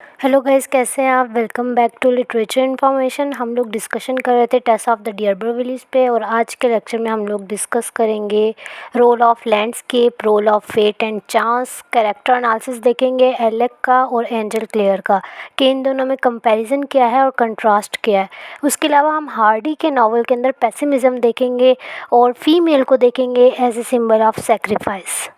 Hello guys, कैसे हैं आप। Welcome back to literature information. हम लोग डिस्कशन कर रहे थे टेस्ट ऑफ द डियरबर्विलीज पे, और आज के लेक्चर में हम लोग डिस्कस करेंगे role of landscape, role of fate and chance, character analysis देखेंगे एलेक का और एंजल क्लेयर का, कि इन दोनों में कंपैरिजन क्या है और कंट्रास्ट क्या है। उसके अलावा हम हार्डी के नावल के अंदर पेसिमिज्म देखेंगे और फीमेल को देखेंगे as a symbol of sacrifice.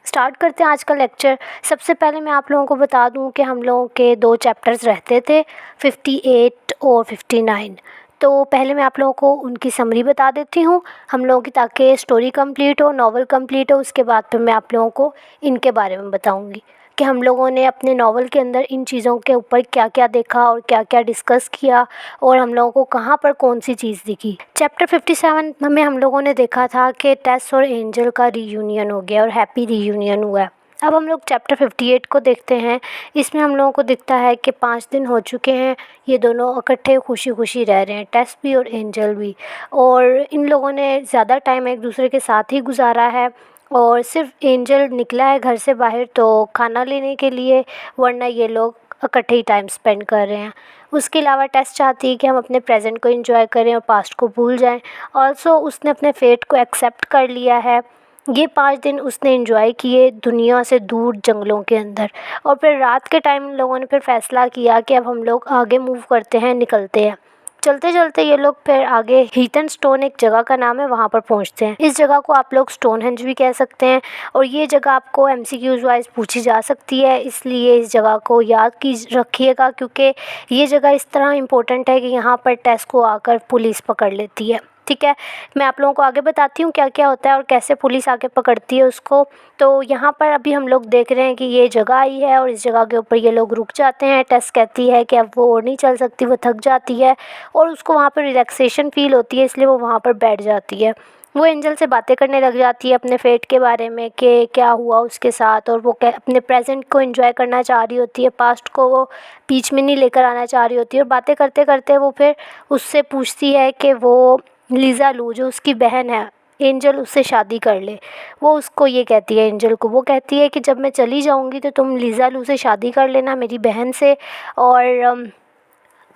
Start करते हैं आज का लेक्चर। सबसे पहले मैं आप लोगों को बता दूं कि हम लोगों के 2 चैप्टर्स रहते थे, 58 और 59। तो पहले मैं आप लोगों को उनकी समरी बता देती हूँ हम लोगों की, ताकि स्टोरी कंप्लीट हो, नॉवल कंप्लीट हो। उसके बाद फिर मैं आप लोगों को इनके बारे में बताऊँगी कि हम लोगों ने अपने नावल के अंदर इन चीज़ों के ऊपर क्या क्या देखा और क्या क्या डिस्कस किया, और हम लोगों को कहाँ पर कौन सी चीज़ दिखी। चैप्टर 57 में हम लोगों ने देखा था कि टेस और एंजल का रीयूनियन हो गया और हैप्पी रीयूनियन हुआ है। अब हम लोग चैप्टर 58 को देखते हैं। इसमें हम लोगों को दिखता है कि 5 दिन हो चुके हैं, ये दोनों इकट्ठे खुशी खुशी रह रहे हैं, टेस भी और एंजल भी। और इन लोगों ने ज़्यादा टाइम एक दूसरे के साथ ही गुजारा है, और सिर्फ एंजल निकला है घर से बाहर तो खाना लेने के लिए, वरना ये लोग इकट्ठे ही टाइम स्पेंड कर रहे हैं। उसके अलावा टेस चाहती है कि हम अपने प्रेजेंट को एंजॉय करें और पास्ट को भूल जाएं। ऑल्सो उसने अपने फेट को एक्सेप्ट कर लिया है। ये 5 दिन उसने एंजॉय किए दुनिया से दूर जंगलों के अंदर, और फिर रात के टाइम लोगों ने फिर फैसला किया कि अब हम लोग आगे मूव करते हैं, निकलते हैं। चलते चलते ये लोग फिर आगे हीटन स्टोन, एक जगह का नाम है, वहाँ पर पहुँचते हैं। इस जगह को आप लोग स्टोनहेंज भी कह सकते हैं, और ये जगह आपको MCQs वाइज पूछी जा सकती है, इसलिए इस जगह को याद की रखिएगा, क्योंकि ये जगह इस तरह इम्पोर्टेंट है कि यहाँ पर टेस को आकर पुलिस पकड़ लेती है। ठीक है, मैं आप लोगों को आगे बताती हूँ क्या क्या होता है और कैसे पुलिस आके पकड़ती है उसको। तो यहाँ पर अभी हम लोग देख रहे हैं कि ये जगह आई है, और इस जगह के ऊपर ये लोग रुक जाते हैं। टेस कहती है कि अब वो और नहीं चल सकती, वो थक जाती है, और उसको वहाँ पर रिलैक्सेशन फ़ील होती है, इसलिए वो वहाँ पर बैठ जाती है। वो एंजल से बातें करने लग जाती है अपने फेट के बारे में कि क्या हुआ उसके साथ, और वो अपने प्रेजेंट को एंजॉय करना चाह रही होती है, पास्ट को वो बीच में नहीं लेकर आना चाह रही होती है। और बातें करते करते वो फिर उससे पूछती है कि वो लीज़ा लू, जो उसकी बहन है, एंजल उससे शादी कर ले। वो उसको ये कहती है, एंजल को वो कहती है कि जब मैं चली जाऊंगी तो तुम लीज़ा लू से शादी कर लेना, मेरी बहन से। और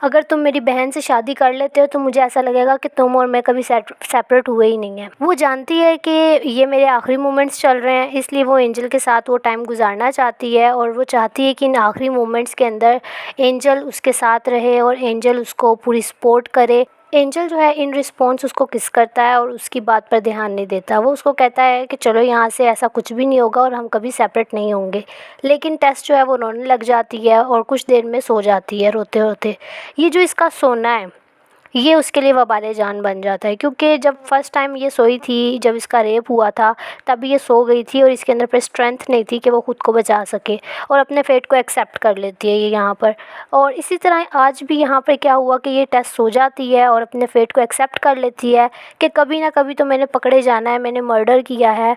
अगर तुम मेरी बहन से शादी कर लेते हो तो मुझे ऐसा लगेगा कि तुम और मैं कभी सेपरेट हुए ही नहीं हैं। वो जानती है कि ये मेरे आखिरी मोमेंट्स चल रहे हैं, इसलिए वो एंजल के साथ वो टाइम गुजारना चाहती है, और वो चाहती है कि इन आखिरी मोमेंट्स के अंदर एंजल उसके साथ रहे और एंजल उसको पूरी सपोर्ट करे। एंजल जो है इन रिस्पॉन्स उसको किस करता है और उसकी बात पर ध्यान नहीं देता। वो उसको कहता है कि चलो यहाँ से ऐसा कुछ भी नहीं होगा और हम कभी सेपरेट नहीं होंगे। लेकिन टेस जो है वो रोने लग जाती है और कुछ देर में सो जाती है रोते रोते। ये जो इसका सोना है, ये उसके लिए वबाले जान बन जाता है, क्योंकि जब फर्स्ट टाइम ये सोई थी, जब इसका रेप हुआ था, तब ये सो गई थी और इसके अंदर पर स्ट्रेंथ नहीं थी कि वो ख़ुद को बचा सके, और अपने फेट को एक्सेप्ट कर लेती है ये यहाँ पर। और इसी तरह आज भी यहाँ पर क्या हुआ कि ये टेस सो जाती है और अपने फेट को एक्सेप्ट कर लेती है कि कभी ना कभी तो मैंने पकड़े जाना है, मैंने मर्डर किया है,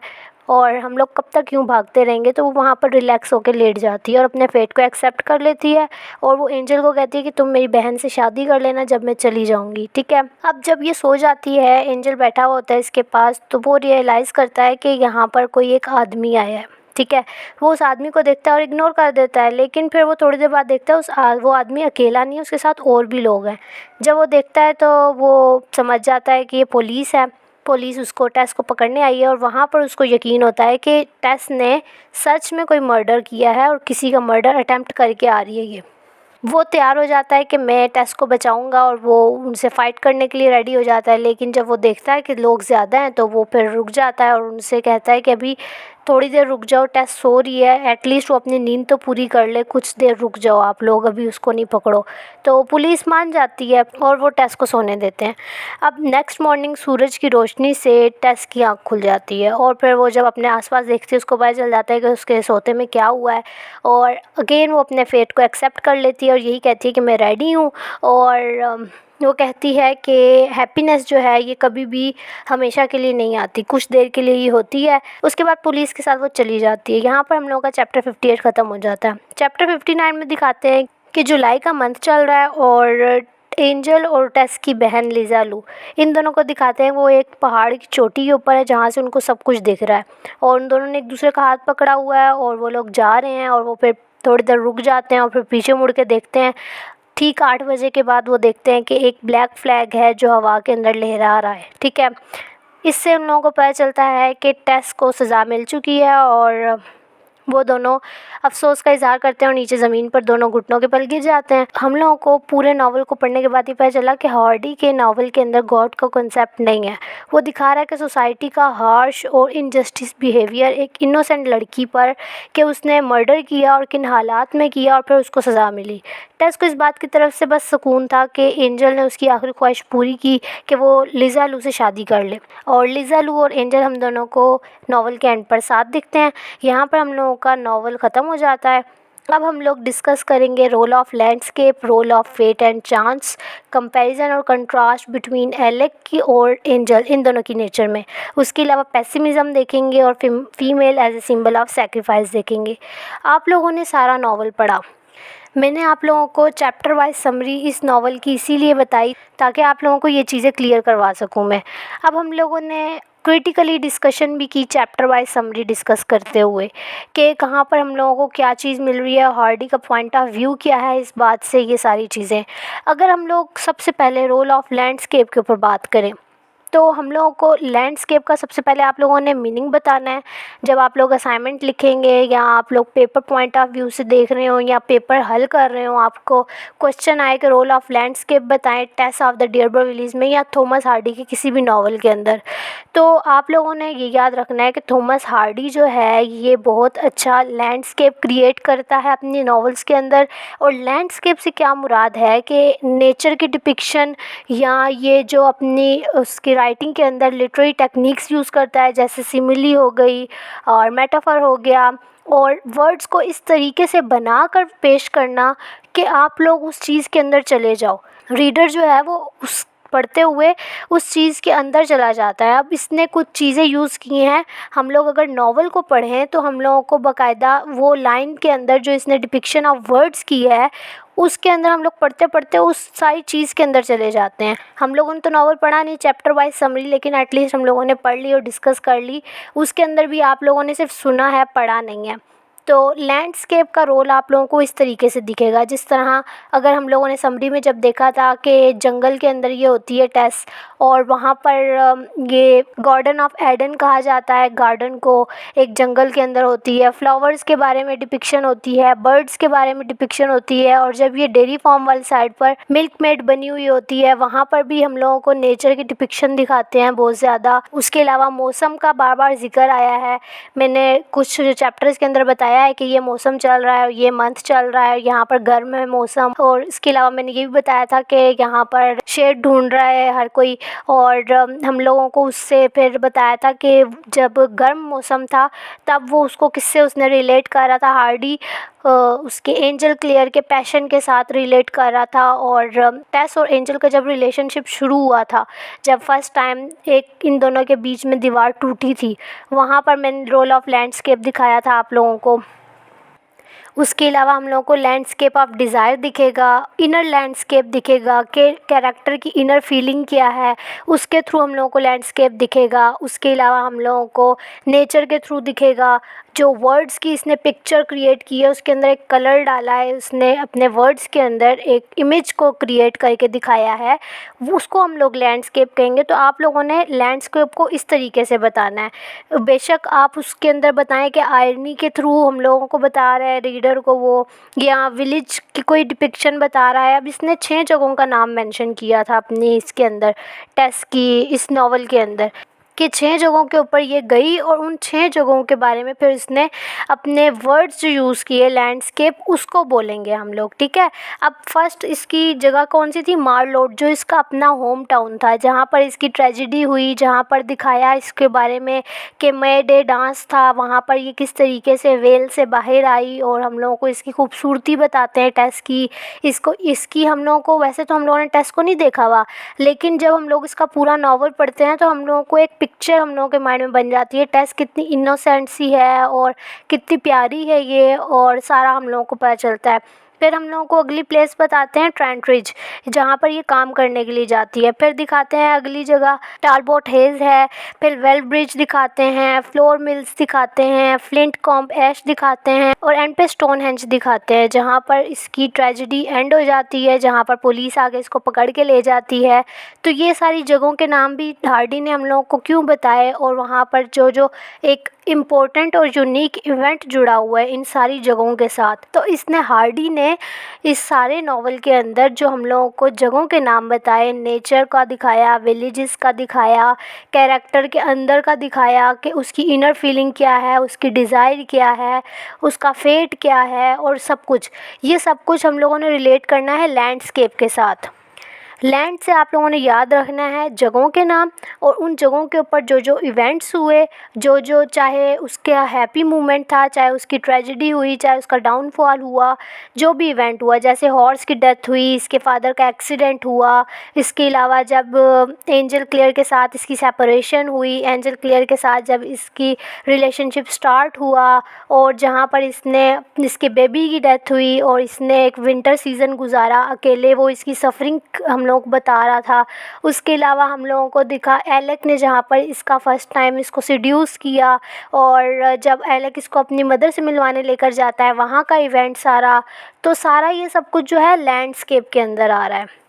और हम लोग कब तक यूँ भागते रहेंगे। तो वो वहाँ पर रिलैक्स होकर लेट जाती है और अपने फेट को एक्सेप्ट कर लेती है, और वो एंजल को कहती है कि तुम मेरी बहन से शादी कर लेना जब मैं चली जाऊँगी। ठीक है, अब जब ये सो जाती है, एंजल बैठा हुआ होता है इसके पास, तो वो रियलाइज़ करता है कि यहाँ पर कोई एक आदमी आया है। ठीक है, वो उस आदमी को देखता है और इग्नोर कर देता है, लेकिन फिर वो थोड़ी देर बाद देखता है वो आदमी अकेला नहीं है, उसके साथ और भी लोग हैं। जब वो देखता है तो वो समझ जाता है कि ये पुलिस है। पुलिस उसको, टेस को पकड़ने आई है, और वहाँ पर उसको यकीन होता है कि टेस ने सच में कोई मर्डर किया है और किसी का मर्डर अटेम्प्ट करके आ रही है ये। वो तैयार हो जाता है कि मैं टेस को बचाऊंगा, और वो उनसे फ़ाइट करने के लिए रेडी हो जाता है। लेकिन जब वो देखता है कि लोग ज़्यादा हैं तो वो फिर रुक जाता है और उनसे कहता है कि अभी थोड़ी देर रुक जाओ, टेस सो रही है, एटलीस्ट वो अपनी नींद तो पूरी कर ले, कुछ देर रुक जाओ आप लोग, अभी उसको नहीं पकड़ो। तो पुलिस मान जाती है और वो टेस को सोने देते हैं। अब नेक्स्ट मॉर्निंग सूरज की रोशनी से टेस की आँख खुल जाती है, और फिर वो जब अपने आसपास देखती है उसको पता चल जाता है कि उसके सोते में क्या हुआ है। और अगेन वो अपने फेट को एक्सेप्ट कर लेती है और यही कहती है कि मैं रेडी हूँ। और वो कहती है कि हैप्पीनेस जो है ये कभी भी हमेशा के लिए नहीं आती, कुछ देर के लिए ही होती है। उसके बाद पुलिस के साथ वो चली जाती है। यहाँ पर हम लोगों का चैप्टर 58 ख़त्म हो जाता है। चैप्टर 59 में दिखाते हैं कि जुलाई का मंथ चल रहा है, और एंजल और टेस की बहन लीज़ा लू, इन दोनों को दिखाते हैं वो एक पहाड़ की चोटी के ऊपर है जहाँ से उनको सब कुछ दिख रहा है, और उन दोनों ने एक दूसरे का हाथ पकड़ा हुआ है और वो लोग जा रहे हैं, और वो फिर थोड़ी देर रुक जाते हैं और फिर पीछे मुड़ के देखते हैं। ठीक 8 बजे के बाद वो देखते हैं कि एक ब्लैक फ्लैग है जो हवा के अंदर लहरा रहा है, ठीक है। इससे उन लोगों को पता चलता है कि टेस को सज़ा मिल चुकी है और वो दोनों अफ़सोस का इज़हार करते हैं और नीचे ज़मीन पर दोनों घुटनों के बल गिर जाते हैं। हम लोगों को पूरे नावल को पढ़ने के बाद ही पता चला कि हार्डी के नावल के अंदर गॉड का कॉन्सेप्ट नहीं है। वो दिखा रहा है कि सोसाइटी का हार्श और इनजस्टिस बिहेवियर एक इनोसेंट लड़की पर, कि उसने मर्डर किया और किन हालात में किया और फिर उसको सज़ा मिली। टेस को इस बात की तरफ से बस सुकून था कि एंजल ने उसकी आखिरी ख्वाहिश पूरी की कि वो लिज़ा लू से शादी कर ले, और लिज़ा लू और एंजल हम दोनों को नावल के एंड पर साथ दिखते हैं। यहाँ पर हम लोगों का नावल ख़त्म हो जाता है। अब हम लोग डिस्कस करेंगे role of landscape, role of fate and chance, comparison और कंट्रास्ट बिटवीन एलेक की और एंजल, इन दोनों की नेचर में। उसके अलावा पेसिमिज़म देखेंगे और female as a symbol of sacrifice देखेंगे। आप लोगों ने सारा नावल पढ़ा। मैंने आप लोगों को चैप्टर वाइज समरी इस नावल की इसीलिए बताई ताकि आप लोगों को ये चीज़ें क्लियर करवा सकूं मैं। अब हम लोगों ने क्रिटिकली डिस्कशन भी की चैप्टर वाइज समरी डिस्कस करते हुए कि कहाँ पर हम लोगों को क्या चीज़ मिल रही है, हार्डी का पॉइंट ऑफ व्यू क्या है इस बात से, ये सारी चीज़ें। अगर हम लोग सबसे पहले रोल ऑफ लैंडस्केप के ऊपर बात करें तो हम लोगों को लैंडस्केप का सबसे पहले आप लोगों ने मीनिंग बताना है। जब आप लोग असाइनमेंट लिखेंगे या आप लोग पेपर पॉइंट ऑफ व्यू से देख रहे हो या पेपर हल कर रहे हो, आपको क्वेश्चन आए कि रोल ऑफ लैंडस्केप बताएं टेस ऑफ द डियरबर्ग विलीज में या थॉमस हार्डी के किसी भी नावल के अंदर, तो आप लोगों ने ये याद रखना है कि थॉमस हार्डी जो है ये बहुत अच्छा लैंडस्केप क्रिएट करता है अपनी नावल्स के अंदर। और लैंडस्केप से क्या मुराद है कि नेचर की डिपिक्शन, या ये जो अपनी उसकी राइटिंग के अंदर लिटरेरी टेक्निक्स यूज़ करता है, जैसे सिमिली हो गई और मेटाफर हो गया, और वर्ड्स को इस तरीके से बना कर पेश करना कि आप लोग उस चीज़ के अंदर चले जाओ। रीडर जो है वो उस पढ़ते हुए उस चीज़ के अंदर चला जाता है। अब इसने कुछ चीज़ें यूज़ की हैं। हम लोग अगर नावल को पढ़ें तो हम लोगों को बाकायदा वो लाइन के अंदर जो इसने डिपिक्शन ऑफ वर्ड्स की है उसके अंदर हम लोग पढ़ते पढ़ते उस सारी चीज़ के अंदर चले जाते हैं। हम लोगों ने तो नावल पढ़ा नहीं चैप्टर वाइज समरी, लेकिन एटलीस्ट हम लोगों ने पढ़ ली और डिस्कस कर ली। उसके अंदर भी आप लोगों ने सिर्फ सुना है, पढ़ा नहीं है। तो लैंडस्केप का रोल आप लोगों को इस तरीके से दिखेगा, जिस तरह अगर हम लोगों ने समरी में जब देखा था कि जंगल के अंदर ये होती है टेस, और वहाँ पर ये गार्डन ऑफ एडन कहा जाता है गार्डन को, एक जंगल के अंदर होती है, फ्लावर्स के बारे में डिपिक्शन होती है, बर्ड्स के बारे में डिपिक्शन होती है, और जब ये डेयरी फार्म वाली साइड पर मिल्क मेड बनी हुई होती है वहाँ पर भी हम लोगों को नेचर की डिपिक्शन दिखाते हैं बहुत ज़्यादा। उसके अलावा मौसम का बार बार जिक्र आया है। मैंने कुछ चैप्टर्स के अंदर बताया है कि ये मौसम चल रहा है, ये मंथ चल रहा है, यहाँ पर गर्म है मौसम। और इसके अलावा मैंने ये भी बताया था कि यहाँ पर शेड ढूंढ रहा है हर कोई, और हम लोगों को उससे फिर बताया था कि जब गर्म मौसम था तब वो उसको किससे उसने रिलेट कर रहा था, हार्डी उसके एंजल क्लियर के पैशन के साथ रिलेट कर रहा था। और टेस और एंजल का जब रिलेशनशिप शुरू हुआ था, जब फर्स्ट टाइम एक इन दोनों के बीच में दीवार टूटी थी, वहाँ पर मैंने रोल ऑफ लैंडस्केप दिखाया था आप लोगों को। उसके अलावा हम लोगों को लैंडस्केप ऑफ डिज़ायर दिखेगा, इनर लैंडस्केप दिखेगा कि कैरेक्टर की इनर फीलिंग क्या है, उसके थ्रू हम लोगों को लैंडस्केप दिखेगा। उसके अलावा हम लोगों को नेचर के थ्रू दिखेगा, जो वर्ड्स की इसने पिक्चर क्रिएट की है उसके अंदर एक कलर डाला है, उसने अपने वर्ड्स के अंदर एक इमेज को क्रिएट करके दिखाया है, वो उसको हम लोग लैंडस्केप कहेंगे। तो आप लोगों ने लैंडस्केप को इस तरीके से बताना है। बेशक आप उसके अंदर बताएं कि आयरनी के थ्रू हम लोगों को बता रहा है रीडर को वो, या विलेज की कोई डिपिक्शन बता रहा है। अब इसने 6 जगहों का नाम मेंशन किया था अपनी इसके अंदर टेस की इस नावल के अंदर, कि 6 जगहों के ऊपर ये गई और उन 6 जगहों के बारे में फिर इसने अपने वर्ड्स जो यूज़ किए लैंडस्केप उसको बोलेंगे हम लोग, ठीक है। अब फर्स्ट इसकी जगह कौन सी थी, मारलोड, जो इसका अपना होम टाउन था, जहाँ पर इसकी ट्रेजिडी हुई, जहाँ पर दिखाया इसके बारे में कि मे डे डांस था, वहाँ पर ये किस तरीके से वेल से बाहर आई, और हम लोगों को इसकी खूबसूरती बताते हैं टेस की। इसकी हम लोगों को, वैसे तो हम लोगों ने टेस को नहीं देखा हुआ, लेकिन जब हम लोग इसका पूरा नावल पढ़ते हैं तो हम लोगों को एक पिक्चर हम लोगों के माइंड में बन जाती है, टेस कितनी इनोसेंट सी है और कितनी प्यारी है ये, और सारा हम लोगों को पता चलता है। फिर हम लोगों को अगली प्लेस बताते हैं ट्रेंट रिज, जहाँ पर ये काम करने के लिए जाती है। फिर दिखाते हैं अगली जगह टालबोट हेज है। फिर वेल ब्रिज दिखाते हैं, फ्लोर मिल्स दिखाते हैं, फ्लिंट कॉम्ब ऐश दिखाते हैं और एंड पे स्टोनहेंज दिखाते हैं, जहाँ पर इसकी ट्रेजेडी एंड हो जाती है, जहाँ पर पुलिस आके इसको पकड़ के ले जाती है। तो ये सारी जगहों के नाम भी हार्डी ने हम लोगों को क्यों बताए, और वहाँ पर जो जो एक इम्पोर्टेंट और यूनिक इवेंट जुड़ा हुआ है इन सारी जगहों के साथ। तो इसने हार्डी ने इस सारे नावल के अंदर जो हम लोगों को जगहों के नाम बताए, नेचर का दिखाया, विलेजेस का दिखाया, कैरेक्टर के अंदर का दिखाया कि उसकी इनर फीलिंग क्या है, उसकी डिज़ायर क्या है, उसका फेट क्या है, और सब कुछ, ये सब कुछ हम लोगों ने रिलेट करना है लैंडस्केप के साथ। लैंड से आप लोगों ने याद रखना है जगहों के नाम, और उन जगहों के ऊपर जो जो इवेंट्स हुए, जो जो चाहे उसका हैप्पी मोमेंट था, चाहे उसकी ट्रेजेडी हुई, चाहे उसका डाउनफॉल हुआ, जो भी इवेंट हुआ, जैसे हॉर्स की डेथ हुई, इसके फादर का एक्सीडेंट हुआ, इसके अलावा जब एंजल क्लियर के साथ इसकी सेपरेशन हुई, एंजल क्लियर के साथ जब इसकी रिलेशनशिप स्टार्ट हुआ, और जहाँ पर इसके बेबी की डेथ हुई और इसने एक विंटर सीज़न गुजारा अकेले, वो इसकी सफरिंग हम लोग बता रहा था। उसके अलावा हम लोगों को दिखा एलेक ने जहाँ पर इसका फ़र्स्ट टाइम इसको सिड्यूस किया, और जब एलेक इसको अपनी मदर से मिलवाने लेकर जाता है, वहाँ का इवेंट सारा। तो सारा ये सब कुछ जो है लैंडस्केप के अंदर आ रहा है।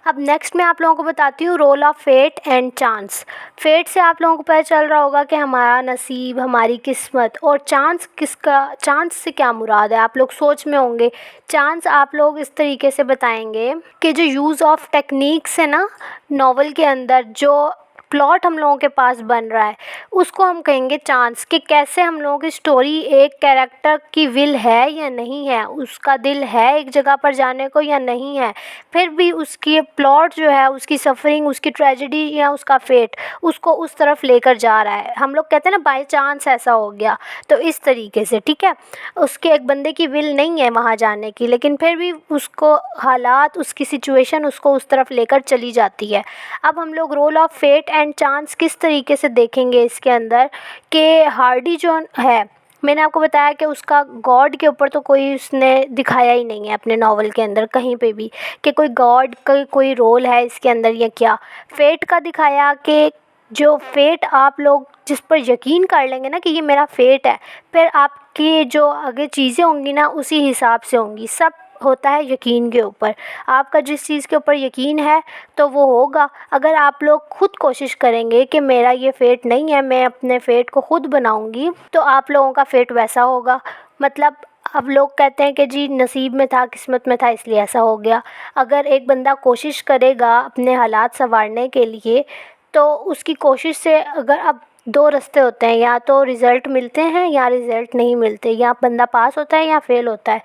अब नेक्स्ट मैं आप लोगों को बताती हूँ role of fate and chance. Fate से आप लोगों को पता चल रहा होगा कि हमारा नसीब, हमारी किस्मत, और चांस से क्या मुराद है, आप लोग सोच में होंगे। चांस आप लोग इस तरीके से बताएंगे कि जो यूज़ ऑफ टेक्निक्स है ना नावल के अंदर, जो प्लॉट हम लोगों के पास बन रहा है, उसको हम कहेंगे चांस, कि कैसे हम लोगों की स्टोरी एक कैरेक्टर की विल है या नहीं है, उसका दिल है एक जगह पर जाने को या नहीं है, फिर भी उसकी प्लॉट जो है, उसकी सफरिंग, उसकी ट्रेजेडी या उसका फेट उसको उस तरफ लेकर जा रहा है। हम लोग कहते हैं ना बाय चांस ऐसा हो गया, तो इस तरीके से, ठीक है। उसके एक बंदे की विल नहीं है वहाँ जाने की, लेकिन फिर भी उसको हालात, उसकी सिचुएशन उसको उस तरफ लेकर चली जाती है। अब हम लोग role of fate and chance किस तरीके से देखेंगे इसके अंदर, कि हार्डी जो है, मैंने आपको बताया कि उसका गॉड के ऊपर तो कोई उसने दिखाया ही नहीं है अपने नावल के अंदर कहीं पे भी, कि कोई गॉड का कोई रोल है इसके अंदर या क्या। फेट का दिखाया कि जो फेट आप लोग जिस पर यकीन कर लेंगे ना कि ये मेरा फेट है, फिर आपकी जो आगे चीज़ें होंगी ना उसी हिसाब से होंगी। सब होता है यकीन के ऊपर, आपका जिस चीज़ के ऊपर यकीन है तो वो होगा। अगर आप लोग खुद कोशिश करेंगे कि मेरा ये फेट नहीं है, मैं अपने फेट को खुद बनाऊंगी, तो आप लोगों का फेट वैसा होगा। मतलब अब लोग कहते हैं कि जी नसीब में था, किस्मत में था, इसलिए ऐसा हो गया। अगर एक बंदा कोशिश करेगा अपने हालात संवारने के लिए, तो उसकी कोशिश से अगर अब दो रास्ते होते हैं, या तो रिज़ल्ट मिलते हैं या रिज़ल्ट नहीं मिलते, या बंदा पास होता है या फेल होता है।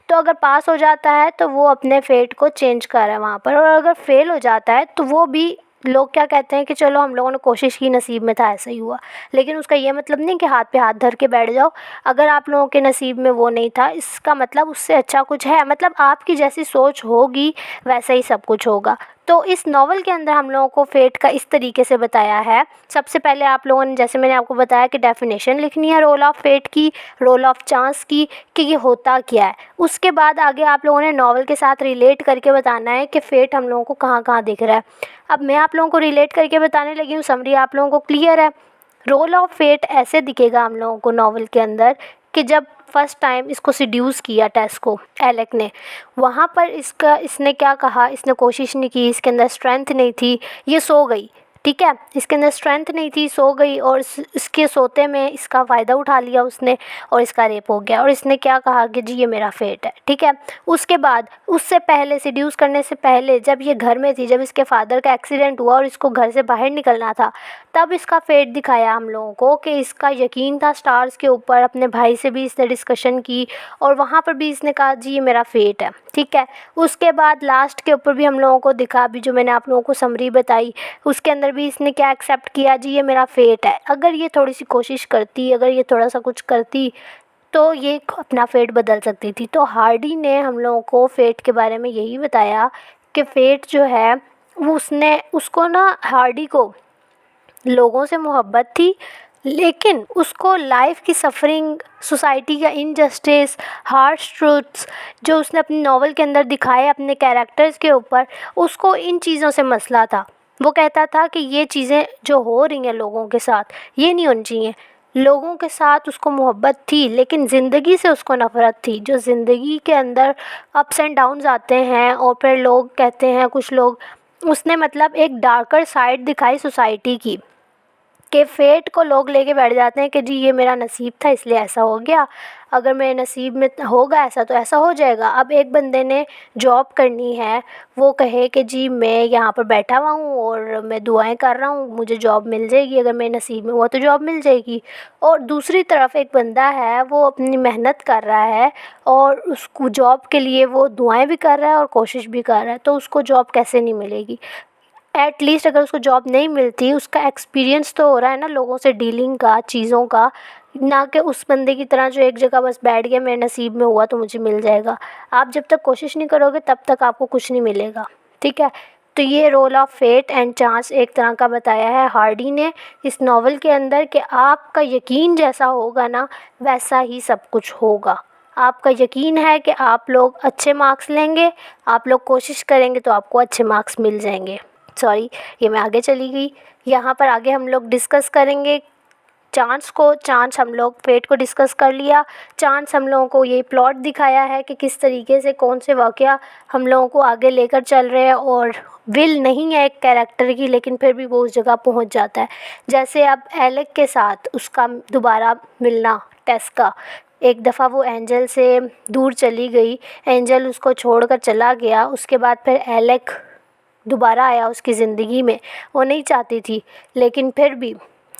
तो अगर पास हो जाता है तो वो अपने फेट को चेंज कर रहा है वहाँ पर, और अगर फेल हो जाता है तो वो भी लोग क्या कहते हैं कि चलो हम लोगों ने कोशिश की, नसीब में था, ऐसा ही हुआ। लेकिन उसका ये मतलब नहीं कि हाथ पे हाथ धर के बैठ जाओ। अगर आप लोगों के नसीब में वो नहीं था, इसका मतलब उससे अच्छा कुछ है। मतलब आपकी जैसी सोच होगी वैसा ही सब कुछ होगा। तो इस नावल के अंदर हम लोगों को फेट का इस तरीके से बताया है। सबसे पहले आप लोगों ने, जैसे मैंने आपको बताया, कि डेफिनेशन लिखनी है रोल ऑफ फेट की, रोल ऑफ चांस की, कि ये होता क्या है। उसके बाद आगे आप लोगों ने नावल के साथ रिलेट करके बताना है कि फेट हम लोगों को कहाँ कहाँ दिख रहा है। अब मैं आप लोगों को रिलेट करके बताने लगी हूँ, समरी आप लोगों को क्लियर है। रोल ऑफ फेट ऐसे दिखेगा हम लोगों को नावल के अंदर कि जब फर्स्ट टाइम इसको सिड्यूस किया टेस को एलेक ने, वहाँ पर इसने क्या कहा, इसने कोशिश नहीं की, इसके अंदर स्ट्रेंथ नहीं थी, ये सो गई, ठीक है। इसके अंदर स्ट्रेंथ नहीं थी, सो गई, और इसके सोते में इसका फ़ायदा उठा लिया उसने, और इसका रेप हो गया। और इसने क्या कहा कि जी ये मेरा फेट है, ठीक है। उसके बाद उससे पहले, सिड्यूस करने से पहले, जब ये घर में थी, जब इसके फादर का एक्सीडेंट हुआ और इसको घर से बाहर निकलना था, तब इसका फेट दिखाया हम लोगों को कि इसका यकीन था स्टार्स के ऊपर। अपने भाई से भी इसने डिस्कशन की, और वहाँ पर भी इसने कहा जी ये मेरा फेट है, ठीक है। उसके बाद लास्ट के ऊपर भी हम लोगों को दिखा, अभी जो मैंने आप लोगों को समरी बताई, उसके अंदर भी इसने क्या एक्सेप्ट किया, जी ये मेरा फेट है। अगर ये थोड़ी सी कोशिश करती, अगर ये थोड़ा सा कुछ करती, तो ये अपना फेट बदल सकती थी। तो हार्डी ने हम लोगों को फेट के बारे में यही बताया कि फेट जो है वो उसको ना, हार्डी को लोगों से मोहब्बत थी, लेकिन उसको लाइफ की सफरिंग, सोसाइटी का इनजस्टिस, हार्श ट्रूथ्स जो उसने अपनी नॉवल के अंदर दिखाए अपने कैरेक्टर्स के ऊपर, उसको इन चीज़ों से मसला था। वो कहता था कि ये चीज़ें जो हो रही हैं लोगों के साथ, ये नहीं होनी चाहिए। लोगों के साथ उसको मोहब्बत थी, लेकिन ज़िंदगी से उसको नफ़रत थी। जो ज़िंदगी के अंदर अप्स एंड डाउन्स आते हैं और फिर लोग कहते हैं, कुछ लोग, उसने मतलब एक डार्कर साइड दिखाई सोसाइटी की, कि फेट को लोग लेके बैठ जाते हैं कि जी ये मेरा नसीब था इसलिए ऐसा हो गया, अगर मेरे नसीब में होगा ऐसा तो ऐसा हो जाएगा। अब एक बंदे ने जॉब करनी है, वो कहे कि जी मैं यहाँ पर बैठा हुआ हूँ और मैं दुआएं कर रहा हूँ, मुझे जॉब मिल जाएगी, अगर मेरे नसीब में हुआ तो जॉब मिल जाएगी। और दूसरी तरफ एक बंदा है, वो अपनी मेहनत कर रहा है और उसको जॉब के लिए वो दुआएं भी कर रहा है और कोशिश भी कर रहा है, तो उसको जॉब कैसे नहीं मिलेगी? एट लीस्ट अगर उसको जॉब नहीं मिलती, उसका एक्सपीरियंस तो हो रहा है ना लोगों से डीलिंग का, चीज़ों का, ना कि उस बंदे की तरह जो एक जगह बस बैठ गया, मेरे नसीब में हुआ तो मुझे मिल जाएगा। आप जब तक कोशिश नहीं करोगे तब तक आपको कुछ नहीं मिलेगा, ठीक है। तो ये role of fate and chance एक तरह का बताया है हार्डी ने इस नावल के अंदर, कि आपका यकीन जैसा होगा ना वैसा ही सब कुछ होगा। आपका यकीन है कि आप लोग अच्छे मार्क्स लेंगे, आप लोग कोशिश करेंगे तो आपको अच्छे मार्क्स मिल जाएंगे। सॉरी, ये मैं आगे चली गई। यहाँ पर आगे हम लोग डिस्कस करेंगे चांस को। चांस हम लोग फेट को डिस्कस कर लिया। चांस हम लोगों को ये प्लॉट दिखाया है कि किस तरीके से कौन से वाक़या हम लोगों को आगे लेकर चल रहे हैं, और विल नहीं है एक कैरेक्टर की, लेकिन फिर भी वो उस जगह पहुंच जाता है। जैसे अब एलेक के साथ उसका दोबारा मिलना, टेस का, एक दफ़ा वो एंजल से दूर चली गई, एंजल उसको छोड़कर चला गया, उसके बाद फिर एलेक दोबारा आया उसकी ज़िंदगी में। वो नहीं चाहती थी, लेकिन फिर भी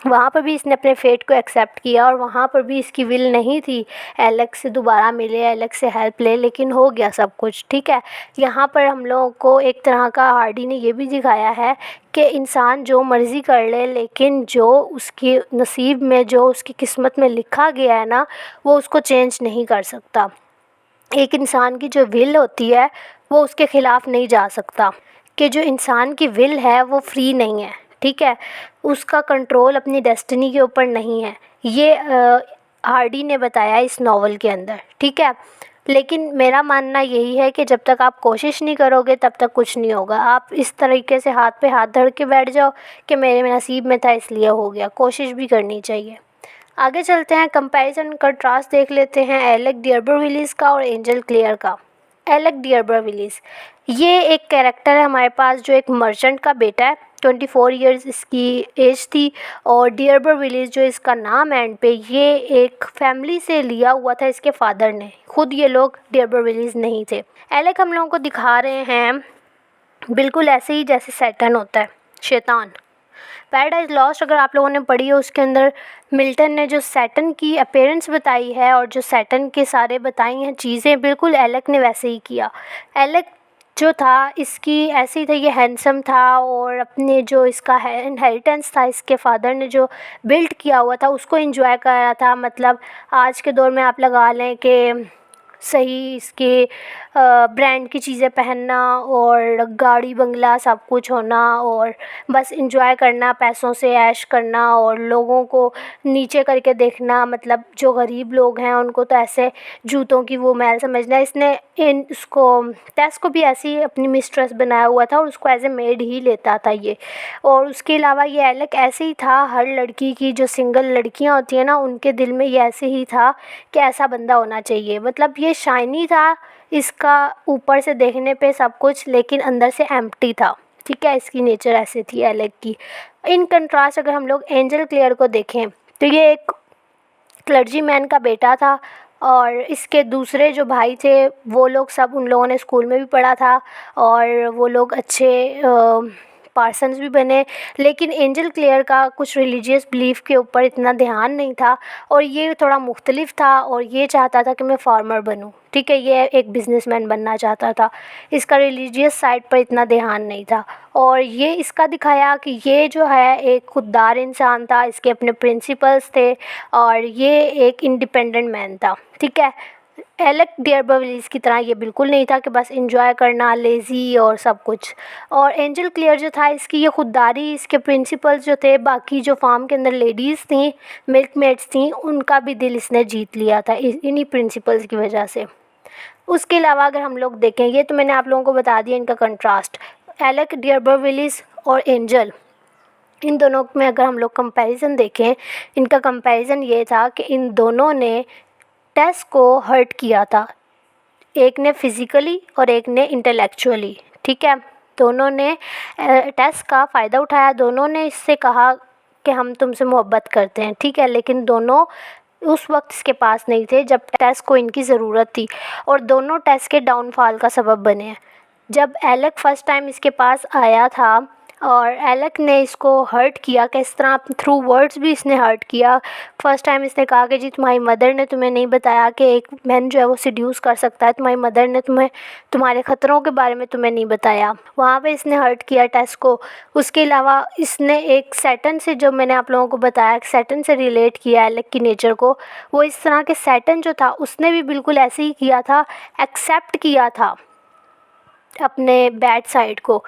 वहाँ पर भी इसने अपने फेट को एक्सेप्ट किया, और वहाँ पर भी इसकी विल नहीं थी एलेक्स से दोबारा मिले, एलेक्स से हेल्प ले, लेकिन हो गया सब कुछ, ठीक है। यहाँ पर हम लोगों को एक तरह का हार्डी ने ये भी दिखाया है कि इंसान जो मर्ज़ी कर ले, लेकिन जो उसके नसीब में, जो उसकी किस्मत में लिखा गया है ना, वो उसको चेंज नहीं कर सकता। एक इंसान की जो विल होती है वो उसके ख़िलाफ़ नहीं जा सकता, कि जो इंसान की विल है वो फ्री नहीं है, ठीक है। उसका कंट्रोल अपनी डेस्टिनी के ऊपर नहीं है। ये हार्डी ने बताया इस नावल के अंदर, ठीक है। लेकिन मेरा मानना यही है कि जब तक आप कोशिश नहीं करोगे तब तक कुछ नहीं होगा। आप इस तरीके से हाथ पे हाथ धर के बैठ जाओ कि मेरे नसीब में था इसलिए हो गया। कोशिश भी करनी चाहिए। आगे चलते हैं, कंपैरिजन कंट्रास्ट देख लेते हैं एलेक डियरबरविलिस का और एंजल क्लियर का। एलेक डियरबरविलिस ये एक कैरेक्टर है हमारे पास जो एक मर्चेंट का बेटा है। 24 इयर्स इसकी एज थी, और डियरबरविलिस जो इसका नाम है एंड पे, ये एक फैमिली से लिया हुआ था इसके फादर ने, खुद ये लोग डियरबरविलिस नहीं थे। एलेक हम लोगों को दिखा रहे हैं बिल्कुल ऐसे ही जैसे सैटर्न होता है, शैतान। पैराडाइज लॉस्ट अगर आप लोगों ने पढ़ी हो, उसके अंदर मिल्टन ने जो सैटर्न की अपीयरेंस बताई है और जो सैटर्न के सारे बताई हैं चीज़ें, बिल्कुल एलेक ने वैसे ही किया। एलेक जो था इसकी ऐसे ही था, ये हैंडसम था और अपने जो इसका इनहेरिटेंस था, इसके फादर ने जो बिल्ड किया हुआ था उसको एंजॉय कर रहा था। मतलब आज के दौर में आप लगा लें कि सही इसके ब्रांड की चीज़ें पहनना और गाड़ी बंगला सब कुछ होना, और बस इंजॉय करना, पैसों से ऐश करना और लोगों को नीचे करके देखना। मतलब जो गरीब लोग हैं उनको तो ऐसे जूतों की वो मैल समझना। इसने इन उसको टेस को भी ऐसी अपनी मिस्ट्रेस बनाया हुआ था और उसको एज ए मेड ही लेता था ये। और उसके अलावा ये एलेक ऐसे ही था, हर लड़की की जो सिंगल लड़कियां होती हैं ना, उनके दिल में ये ऐसे ही था कि ऐसा बंदा होना चाहिए। मतलब ये शाइनी था, इसका ऊपर से देखने पे सब कुछ, लेकिन अंदर से एम्प्टी था, ठीक है। इसकी नेचर ऐसी थी एलेक की। इन कंट्रास्ट अगर हम लोग एंजल क्लियर को देखें तो ये एक क्लर्जी मैन का बेटा था, और इसके दूसरे जो भाई थे वो लोग सब, उन लोगों ने स्कूल में भी पढ़ा था और वो लोग अच्छे पार्सन्स भी बने। लेकिन एंजल क्लियर का कुछ रिलीजियस बिलीफ के ऊपर इतना ध्यान नहीं था, और ये थोड़ा मुख्तलिफ था और ये चाहता था कि मैं फार्मर बनूं, ठीक है। ये एक बिजनेसमैन बनना चाहता था, इसका रिलीजियस साइड पर इतना ध्यान नहीं था। और ये इसका दिखाया कि ये जो है एक खुददार इंसान था, इसके अपने प्रिंसिपल्स थे और ये एक इंडिपेंडेंट मैन था, ठीक है। एलेक डियरबर्विलिस की तरह ये बिल्कुल नहीं था कि बस एंजॉय करना, लेज़ी और सब कुछ। और एंजल क्लियर जो था, इसकी ये खुददारी, इसके प्रिंसिपल्स जो थे, बाकी जो फार्म के अंदर लेडीज़ थी, मिल्कमेड्स थी, उनका भी दिल इसने जीत लिया था इन्हीं प्रिंसिपल्स की वजह से। उसके अलावा अगर हम लोग देखेंगे तो मैंने आप लोगों को बता दिया इनका कंट्रास्ट, एलेक डियरबर्विलिस और एंजल, इन दोनों में अगर हम लोग कंपैरिजन देखें, इनका कंपैरिजन ये था कि इन दोनों ने टेस को हर्ट किया था, एक ने फिज़िकली और एक ने इंटेलेक्चुअली। ठीक है, दोनों ने टेस का फ़ायदा उठाया, दोनों ने इससे कहा कि हम तुमसे मोहब्बत करते हैं। ठीक है, लेकिन दोनों उस वक्त इसके पास नहीं थे जब टेस को इनकी ज़रूरत थी, और दोनों टेस के डाउनफॉल का सबब बने हैं। जब एलेक फ़र्स्ट टाइम इसके पास आया था और एलेक ने इसको हर्ट किया, किस तरह थ्रू वर्ड्स भी इसने हर्ट किया। फ़र्स्ट टाइम इसने कहा कि जी तुम्हारी मदर ने तुम्हें नहीं बताया कि एक मैन जो है वो सिड्यूस कर सकता है, तुम्हारी मदर ने तुम्हें तुम्हारे ख़तरों के बारे में तुम्हें नहीं बताया। वहाँ पे इसने हर्ट किया टेस को। उसके अलावा इसने एक सैटर्न से, जो मैंने आप लोगों को बताया, सैटर्न से रिलेट किया एलेक की नेचर को। वो इस तरह के सैटर्न जो था उसने भी बिल्कुल ऐसे ही किया था, एक्सेप्ट किया था अपने बैड साइड को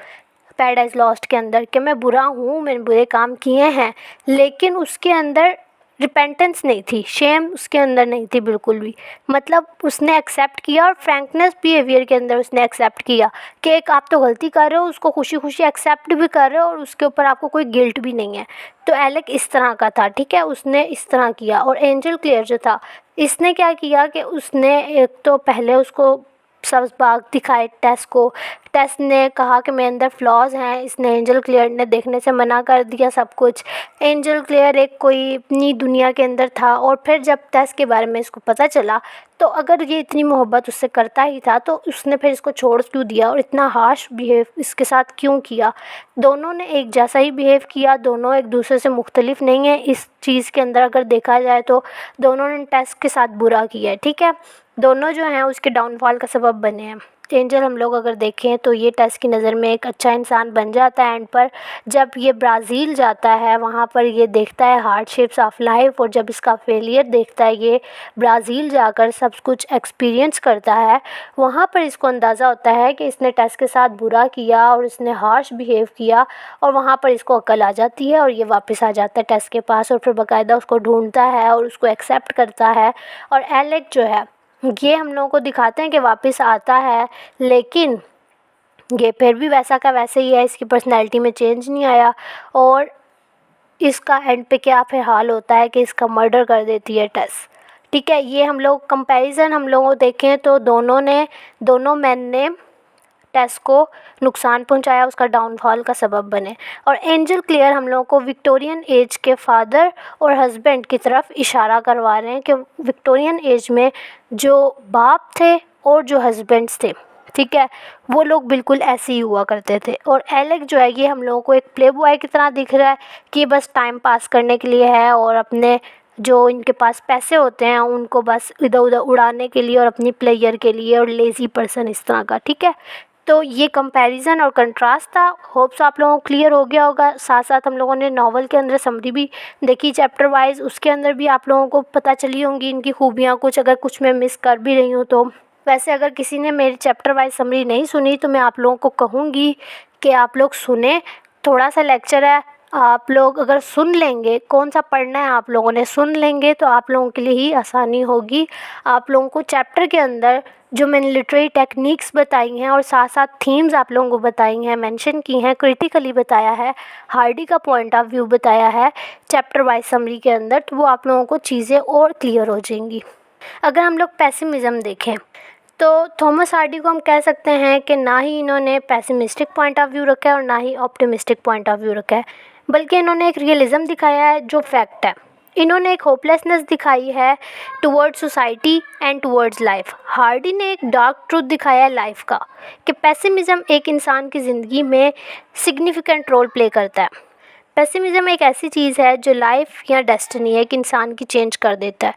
पैराडाइज लॉस्ट के अंदर, कि मैं बुरा हूँ, मैंने बुरे काम किए हैं, लेकिन उसके अंदर रिपेंटेंस नहीं थी, शेम उसके अंदर नहीं थी बिल्कुल भी। मतलब उसने एक्सेप्ट किया, और फ्रैंकनेस बिहेवियर के अंदर उसने एक्सेप्ट किया कि एक आप तो गलती कर रहे हो, उसको खुशी खुशी एक्सेप्ट भी कर रहे हो, और उसके ऊपर आपको कोई गिल्ट भी नहीं है। तो एलेक इस तरह का था। ठीक है, उसने इस तरह किया। और एंजल क्लियर जो था, इसने क्या किया कि उसने एक तो पहले उसको सब बाग दिखाए टेस को। टेस ने कहा कि मेरे अंदर फ्लॉज हैं, इसने एंजल क्लियर ने देखने से मना कर दिया सब कुछ। एंजल क्लियर एक कोई अपनी दुनिया के अंदर था, और फिर जब टेस के बारे में इसको पता चला, तो अगर ये इतनी मोहब्बत उससे करता ही था तो उसने फिर इसको छोड़ क्यों दिया और इतना हार्श बिहेव इसके साथ क्यों किया। दोनों ने एक जैसा ही बिहेव किया, दोनों एक दूसरे से मुख्तलिफ नहीं है इस चीज़ के अंदर। अगर देखा जाए तो दोनों ने टेस के साथ बुरा किया है। ठीक है, दोनों जो हैं उसके डाउनफॉल का सबब बने हैं। एंजल हम लोग अगर देखें तो ये टेस की नज़र में एक अच्छा इंसान बन जाता है एंड पर। जब ये ब्राज़ील जाता है, वहाँ पर ये देखता है हार्डशिप्स ऑफ लाइफ, और जब इसका फेलियर देखता है, ये ब्राज़ील जाकर सब कुछ एक्सपीरियंस करता है, वहाँ पर इसको अंदाज़ा होता है कि इसने टेस के साथ बुरा किया और इसने हार्श बिहेव किया, और वहाँ पर इसको अक्ल आ जाती है और ये वापस आ जाता है टेस के पास, और फिर बाकायदा उसको ढूंढता है और उसको एक्सेप्ट करता है। और एलेक जो है, ये हम लोगों को दिखाते हैं कि वापस आता है, लेकिन ये फिर भी वैसा का वैसे ही है, इसकी पर्सनैलिटी में चेंज नहीं आया। और इसका एंड पे क्या फिर हाल होता है कि इसका मर्डर कर देती है टेस। ठीक है, ये हम लोग कंपैरिजन हम लोगों देखें तो दोनों मैन ने टेस को नुकसान पहुंचाया, उसका डाउनफॉल का सबब बने। और एंजल क्लियर हम लोगों को विक्टोरियन एज के फादर और हस्बैंड की तरफ इशारा करवा रहे हैं कि विक्टोरियन एज में जो बाप थे और जो हस्बैंड्स थे, ठीक है, वो लोग बिल्कुल ऐसे ही हुआ करते थे। और एलेक जो है, ये हम लोगों को एक प्ले बॉय की तरह दिख रहा है कि बस टाइम पास करने के लिए है, और अपने जो इनके पास पैसे होते हैं उनको बस इधर उधर उड़ाने के लिए और अपनी प्लेयर के लिए, और लेज़ी पर्सन इस तरह का। ठीक है, तो ये कंपैरिजन और कंट्रास्ट था। होप्स आप लोगों को क्लियर हो गया होगा। साथ साथ हम लोगों ने नॉवल के अंदर समरी भी देखी चैप्टर वाइज, उसके अंदर भी आप लोगों को पता चली होंगी इनकी खूबियाँ कुछ, अगर कुछ मैं मिस कर भी रही हूँ तो। वैसे अगर किसी ने मेरी चैप्टर वाइज समरी नहीं सुनी तो मैं आप लोगों को कहूँगी कि आप लोग सुने, थोड़ा सा लेक्चर है, आप लोग अगर सुन लेंगे, कौन सा पढ़ना है आप लोगों ने सुन लेंगे तो आप लोगों के लिए ही आसानी होगी। आप लोगों को चैप्टर के अंदर जो मैंने लिटरेरी टेक्निक्स बताई हैं और साथ साथ थीम्स आप लोगों को बताई हैं, मेंशन की हैं, क्रिटिकली बताया है, हार्डी का पॉइंट ऑफ व्यू बताया है चैप्टर वाइज समरी के अंदर, तो वो आप लोगों को चीज़ें और क्लियर हो जाएंगी। अगर हम लोग पेसिमिज़म देखें तो थॉमस हार्डी को हम कह सकते हैं कि ना ही इन्होंने पेसिमिस्टिक पॉइंट ऑफ व्यू रखा है और ना ही ऑप्टिमिस्टिक पॉइंट ऑफ व्यू रखा है, बल्कि इन्होंने एक रियलिज़म दिखाया है जो फैक्ट है। इन्होंने एक होपलेसनेस दिखाई है towards society and towards life. Hardy ने एक डार्क ट्रूथ दिखाया है लाइफ का, कि पेसिमिज़म एक इंसान की ज़िंदगी में सिग्निफिकेंट रोल प्ले करता है। पेसिमिज़म एक ऐसी चीज़ है जो लाइफ या डेस्टिनी एक इंसान की चेंज कर देता है।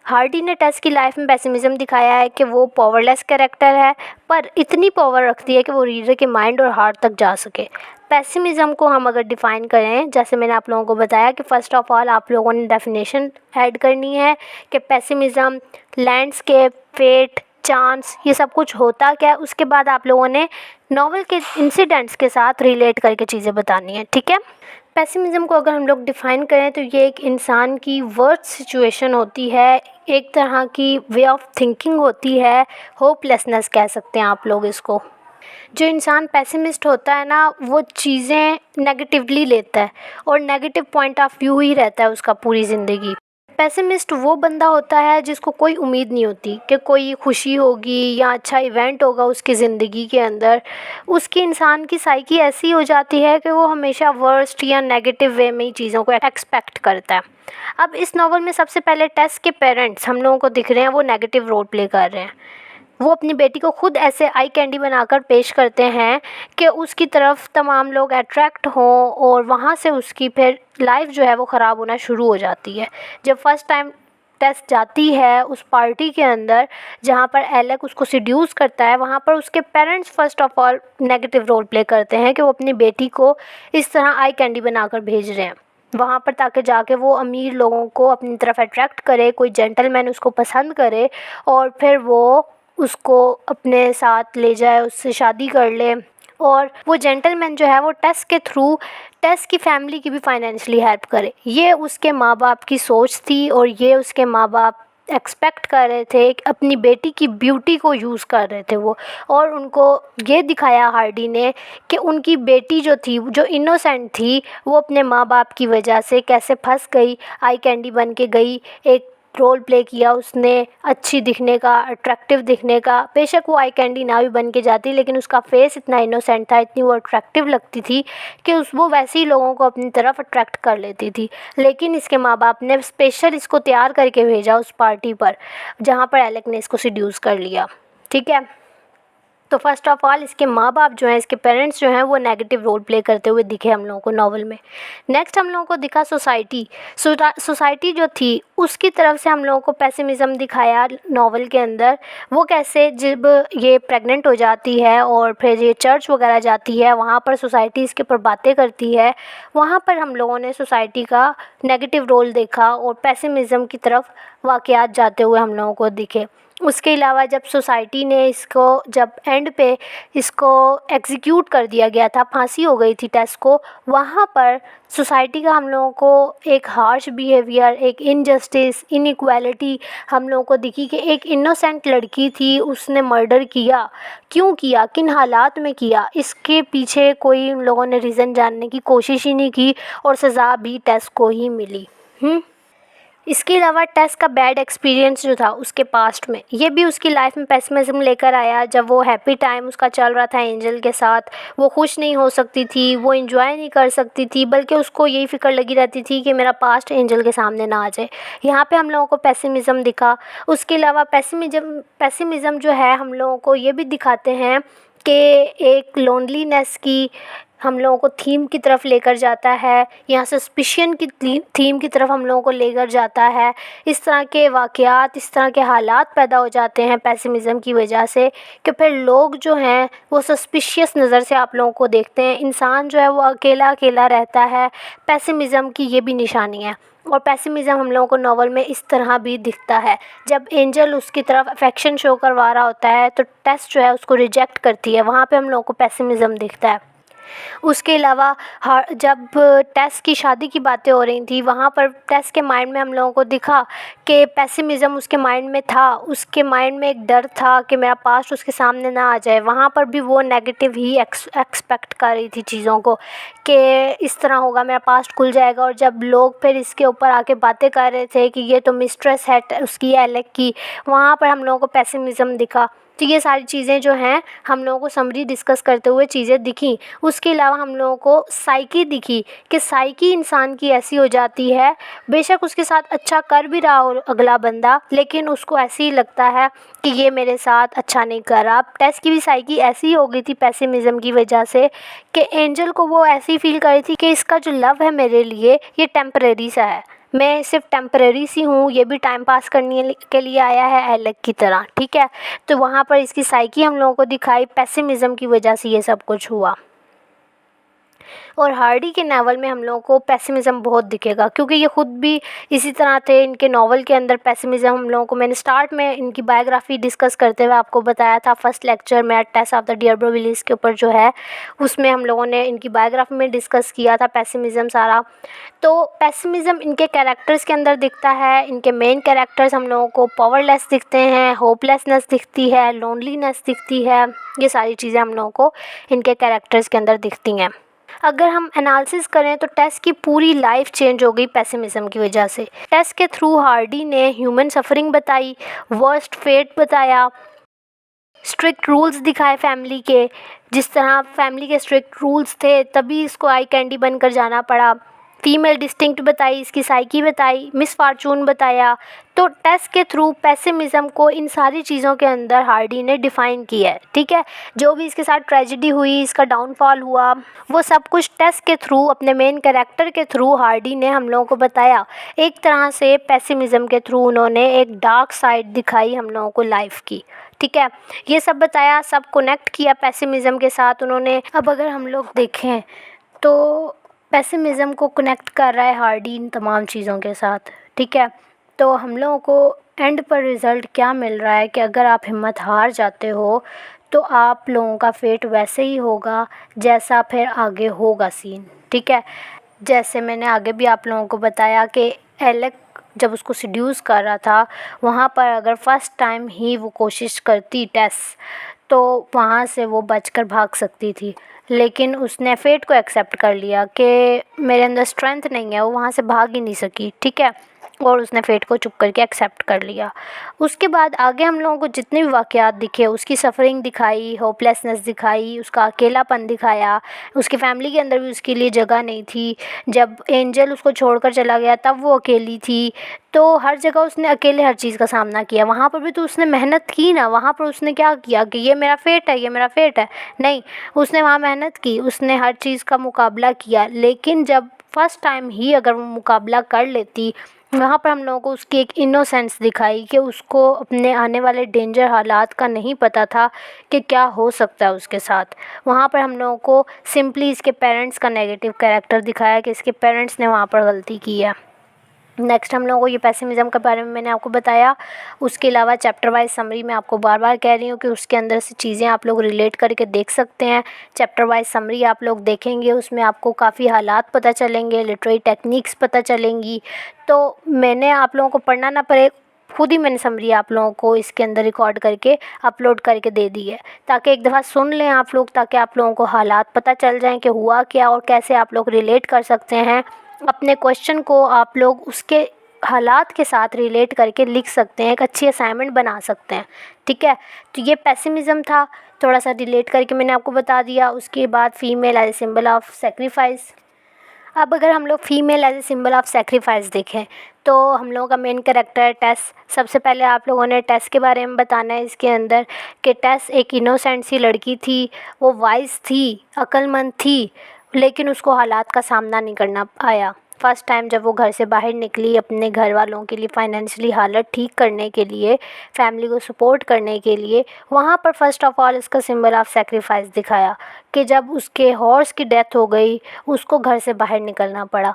हार्डी ने टेस की लाइफ में पेसिमिज्म दिखाया है कि वो पावरलेस कैरेक्टर है, पर इतनी पावर रखती है कि वो रीडर के माइंड और हार्ट तक जा सके। पेसिमिज्म को हम अगर डिफ़ाइन करें, जैसे मैंने आप लोगों को बताया कि फ़र्स्ट ऑफ़ ऑल आप लोगों ने डेफिनेशन ऐड करनी है कि पेसिमिज्म, लैंडस्केप, फेट, चांस, ये सब कुछ होता क्या है। उसके बाद आप लोगों ने नॉवल के इंसिडेंट्स के साथ रिलेट करके चीज़ें बतानी है, ठीक है। पेसिमिज्म को अगर हम लोग डिफ़ाइन करें तो ये एक इंसान की वर्स्ट सिचुएशन होती है, एक तरह की वे ऑफ थिंकिंग होती है, होपलेसनेस कह सकते हैं आप लोग इसको। जो इंसान पेसिमिस्ट होता है ना, वो चीज़ें नेगेटिवली लेता है और नेगेटिव पॉइंट ऑफ व्यू ही रहता है उसका पूरी ज़िंदगी। पेसिमिस्ट वो बंदा होता है जिसको कोई उम्मीद नहीं होती कि कोई खुशी होगी या अच्छा इवेंट होगा उसकी ज़िंदगी के अंदर। उसकी इंसान की साइकी ऐसी हो जाती है कि वो हमेशा वर्स्ट या नेगेटिव वे में ही चीज़ों को एक्सपेक्ट करता है। अब इस नॉवल में सबसे पहले टेस के पेरेंट्स हम लोगों को दिख रहे हैं, वो नेगेटिव रोल प्ले कर रहे हैं। वो अपनी बेटी को खुद ऐसे आई कैंडी बनाकर पेश करते हैं कि उसकी तरफ तमाम लोग अट्रैक्ट हों और वहाँ से उसकी फिर लाइफ जो है वो ख़राब होना शुरू हो जाती है। जब फर्स्ट टाइम टेस जाती है उस पार्टी के अंदर जहाँ पर एलेक उसको सिड्यूस करता है, वहाँ पर उसके parents first of all negative role play करते हैं कि वो अपनी बेटी को इस तरह आई कैंडी बनाकर भेज रहे हैं वहाँ पर, ताकि जाके वो अमीर लोगों को अपनी तरफ अट्रैक्ट करे, कोई जेंटलमैन उसको पसंद करे और फिर वो उसको अपने साथ ले जाए, उससे शादी कर ले। और वो जेंटलमैन जो है वो टेस के थ्रू टेस की फैमिली की भी फाइनेंशियली हेल्प करे। ये उसके माँ बाप की सोच थी और ये उसके माँ बाप एक्सपेक्ट कर रहे थे, अपनी बेटी की ब्यूटी को यूज़ कर रहे थे वो। और उनको ये दिखाया हार्डी ने कि उनकी बेटी जो थी, जो इनोसेंट थी, वो अपने माँ बाप की वजह से कैसे फंस गई, आई कैंडी बन के गई। एक रोल प्ले किया उसने अच्छी दिखने का, अट्रैक्टिव दिखने का। बेशक वो आई कैंडी ना भी बन के जाती, लेकिन उसका फेस इतना इनोसेंट था, इतनी वो अट्रैक्टिव लगती थी कि वो वैसे ही लोगों को अपनी तरफ अट्रैक्ट कर लेती थी। लेकिन इसके माँ बाप ने स्पेशल इसको तैयार करके भेजा उस पार्टी पर जहाँ पर एलेक ने इसको सिड्यूस कर लिया, ठीक है। तो फर्स्ट ऑफ ऑल इसके माँ बाप जो हैं, इसके पेरेंट्स जो हैं, वो नेगेटिव रोल प्ले करते हुए दिखे हम लोगों को नॉवल में। नेक्स्ट हम लोगों को दिखा सोसाइटी। सोसाइटी जो थी उसकी तरफ से हम लोगों को पेसिमिज्म दिखाया नॉवल के अंदर। वो कैसे जब ये प्रेग्नेंट हो जाती है और फिर ये चर्च वगैरह जाती है, वहाँ पर सोसाइटी इसके ऊपर बातें करती है, वहाँ पर हम लोगों ने सोसाइटी का नेगेटिव रोल देखा और पेसिमिज्म की तरफ वाक़यात जाते हुए हम लोगों को दिखे। उसके अलावा जब सोसाइटी ने इसको, जब एंड पे इसको एग्जीक्यूट कर दिया गया था, फांसी हो गई थी टेस को, वहाँ पर सोसाइटी का हम लोगों को एक हार्श बिहेवियर, एक इनजस्टिस, इनइक्वालिटी हम लोगों को दिखी कि एक इनोसेंट लड़की थी, उसने मर्डर किया। क्यों किया, किन हालात में किया, इसके पीछे कोई उन लोगों ने रीज़न जानने की कोशिश ही नहीं की और सज़ा भी टेस को ही मिली। इसके अलावा टेस का बैड एक्सपीरियंस जो था उसके पास्ट में, ये भी उसकी लाइफ में पेसिमिज्म लेकर आया। जब वो हैप्पी टाइम उसका चल रहा था एंजल के साथ, वो खुश नहीं हो सकती थी, वो एंजॉय नहीं कर सकती थी, बल्कि उसको यही फ़िक्र लगी रहती थी कि मेरा पास्ट एंजल के सामने ना आ जाए। यहाँ पे हम लोगों को पेसिमिज्म दिखा। उसके अलावा पेसिमिज्म जो है हम लोगों को ये भी दिखाते हैं कि एक लोनलीनेस की हम लोगों को थीम की तरफ लेकर जाता है, यहाँ सस्पिशन की थीम की तरफ हम लोगों को लेकर जाता है। इस तरह के वाक़यात, इस तरह के हालात पैदा हो जाते हैं पेसिमिज्म की वजह से कि फिर लोग जो हैं वो सस्पिशियस नज़र से आप लोगों को देखते हैं। इंसान जो है वो अकेला अकेला रहता है। पेसिमिज्म की ये भी निशानी है। और पेसिमिज्म हम लोगों को नॉवल में इस तरह भी दिखता है, जब एंजल उसकी तरफ अफेक्शन शो करवा रहा होता है तो टेस जो है उसको रिजेक्ट करती है, वहाँ पे हम लोगों को पेसिमिज्म दिखता है। उसके अलावा जब टेस की शादी की बातें हो रही थी, वहाँ पर टेस के माइंड में हम लोगों को दिखा कि पेसिमिज्म उसके माइंड में था। उसके माइंड में एक डर था कि मेरा पास्ट उसके सामने ना आ जाए। वहाँ पर भी वो नेगेटिव ही एक्सपेक्ट कर रही थी चीज़ों को कि इस तरह होगा, मेरा पास्ट खुल जाएगा। और जब लोग फिर इसके ऊपर आके बातें कर रहे थे कि ये तो मिस्ट्रेस है उसकी एलेक की, वहाँ पर हम लोगों को पेसिमिज्म दिखा। तो ये सारी चीज़ें जो हैं हम लोगों को समरी डिस्कस करते हुए चीज़ें दिखी। उसके अलावा हम लोगों को साइकी दिखी कि साइकी इंसान की ऐसी हो जाती है, बेशक उसके साथ अच्छा कर भी रहा हो अगला बंदा, लेकिन उसको ऐसे ही लगता है कि ये मेरे साथ अच्छा नहीं कर रहा। अब टेस की भी साइकी ऐसी ही हो गई थी पेसिमिज्म की वजह से कि एंजल को वो ऐसी फील कर रही थी कि इसका जो लव है मेरे लिए ये टेम्परेरी सा है, मैं सिर्फ टेम्परेरी सी हूँ, ये भी टाइम पास करने के लिए आया है एलेक की तरह, ठीक है। तो वहाँ पर इसकी साइकी हम लोगों को दिखाई, पेसिमिज्म की वजह से ये सब कुछ हुआ। और हार्डी के नावल में हम लोगों को पेसिमिज्म बहुत दिखेगा, क्योंकि ये खुद भी इसी तरह थे। इनके नावल के अंदर पेसिमिज्म हम लोगों को, मैंने स्टार्ट में इनकी बायोग्राफी डिस्कस करते हुए आपको बताया था फर्स्ट लेक्चर में, टेस ऑफ द डियरबरविलीज के ऊपर जो है, उसमें हम लोगों ने इनकी बायोग्राफी में डिस्कस किया था पेसिमिज्म सारा। तो पेसिमिज्म इनके कैरेक्टर्स के अंदर दिखता है। इनके मेन कैरेक्टर्स हम लोगों को पावरलेस दिखते हैं, होपलेसनेस दिखती है, लोनलीनेस दिखती है, ये सारी चीज़ें हम लोगों को इनके कैरेक्टर्स के अंदर दिखती हैं। अगर हम एनालिसिस करें तो टेस की पूरी लाइफ चेंज हो गई पेसिमिज्म की वजह से। टेस के थ्रू हार्डी ने ह्यूमन सफरिंग बताई, वर्स्ट फेट बताया, स्ट्रिक्ट रूल्स दिखाए फैमिली के, जिस तरह फैमिली के स्ट्रिक्ट रूल्स थे तभी इसको आई कैंडी बनकर जाना पड़ा। फीमेल डिस्टिंक्ट बताई, इसकी साइकी बताई, मिस फार्चून बताया। तो टेस के थ्रू पेसिमिज्म को इन सारी चीज़ों के अंदर हार्डी ने डिफ़ाइन किया है, ठीक है। जो भी इसके साथ ट्रेजिडी हुई, इसका डाउनफॉल हुआ, वो सब कुछ टेस के थ्रू, अपने मेन कैरेक्टर के थ्रू हार्डी ने हम लोगों को बताया। एक तरह से पेसिमिज्म के थ्रू उन्होंने एक डार्क साइड दिखाई हम लोगों को लाइफ की, ठीक है। ये सब बताया, सब कनेक्ट किया पेसिमिज्म के साथ उन्होंने। अब अगर हम लोग देखें तो पेसिमिज्म को कनेक्ट कर रहा है हार्डी इन तमाम चीज़ों के साथ, ठीक है। तो हम लोगों को एंड पर रिज़ल्ट क्या मिल रहा है कि अगर आप हिम्मत हार जाते हो तो आप लोगों का फेट वैसे ही होगा जैसा फिर आगे होगा सीन, ठीक है। जैसे मैंने आगे भी आप लोगों को बताया कि एलेक जब उसको सिड्यूस कर रहा था, वहाँ पर अगर फर्स्ट टाइम ही वो कोशिश करती टेस, तो वहाँ से वो बचकर भाग सकती थी। लेकिन उसने फेट को एक्सेप्ट कर लिया कि मेरे अंदर स्ट्रेंथ नहीं है, वो वहाँ से भाग ही नहीं सकी, ठीक है। और उसने फेट को चुप करके एक्सेप्ट कर लिया। उसके बाद आगे हम लोगों को जितने भी वाक़यात दिखे, उसकी सफ़रिंग दिखाई, होपलेसनेस दिखाई, उसका अकेलापन दिखाया, उसकी फ़ैमिली के अंदर भी उसके लिए जगह नहीं थी। जब एंजल उसको छोड़कर चला गया तब वो अकेली थी। तो हर जगह उसने अकेले हर चीज़ का सामना किया। वहाँ पर भी तो उसने मेहनत की ना, वहाँ पर उसने क्या किया कि ये मेरा फेट है, ये मेरा फेट है, नहीं, उसने वहाँ मेहनत की, उसने हर चीज़ का मुकाबला किया। लेकिन जब फर्स्ट टाइम ही अगर वो मुकाबला कर लेती, वहाँ पर हम लोगों को उसकी एक इनोसेंस दिखाई कि उसको अपने आने वाले डेंजर हालात का नहीं पता था कि क्या हो सकता है उसके साथ। वहाँ पर हम लोगों को सिंपली इसके पेरेंट्स का नेगेटिव कैरेक्टर दिखाया कि इसके पेरेंट्स ने वहाँ पर गलती की है। नेक्स्ट हम लोगों को ये पेसिमिज्म के बारे में मैंने आपको बताया। उसके अलावा चैप्टर वाइज समरी मैं आपको बार बार कह रही हूँ कि उसके अंदर से चीज़ें आप लोग रिलेट करके देख सकते हैं। चैप्टर वाइज समरी आप लोग देखेंगे, उसमें आपको काफ़ी हालात पता चलेंगे, लिटरेरी टेक्निक्स पता चलेंगी। तो मैंने आप लोगों को पढ़ना ना पड़े, खुद ही मैंने समरी आप लोगों को इसके अंदर रिकॉर्ड करके अपलोड करके दे दी है, ताकि एक दफ़ा सुन लें आप लोग, ताकि आप लोगों को हालात पता चल जाएं कि हुआ क्या और कैसे आप लोग रिलेट कर सकते हैं। अपने क्वेश्चन को आप लोग उसके हालात के साथ रिलेट करके लिख सकते हैं, एक अच्छी असाइनमेंट बना सकते हैं, ठीक है। तो ये पेसिमिज्म था, थोड़ा सा रिलेट करके मैंने आपको बता दिया। उसके बाद female as a symbol of sacrifice. अब अगर हम लोग female as a symbol of sacrifice देखें तो हम लोगों का मेन कैरेक्टर टेस। सबसे पहले आप लोगों ने टेस के बारे में बताना है इसके अंदर कि टेस एक इनोसेंट सी लड़की थी, वो वाइज थी, अक्लमंद थी, लेकिन उसको हालात का सामना नहीं करना आया। फ़र्स्ट टाइम जब वो घर से बाहर निकली अपने घर वालों के लिए फाइनेंशियली हालत ठीक करने के लिए, फैमिली को सपोर्ट करने के लिए, वहाँ पर फ़र्स्ट ऑफ़ ऑल इसका सिंबल ऑफ सेक्रीफाइस दिखाया कि जब उसके हॉर्स की डेथ हो गई, उसको घर से बाहर निकलना पड़ा।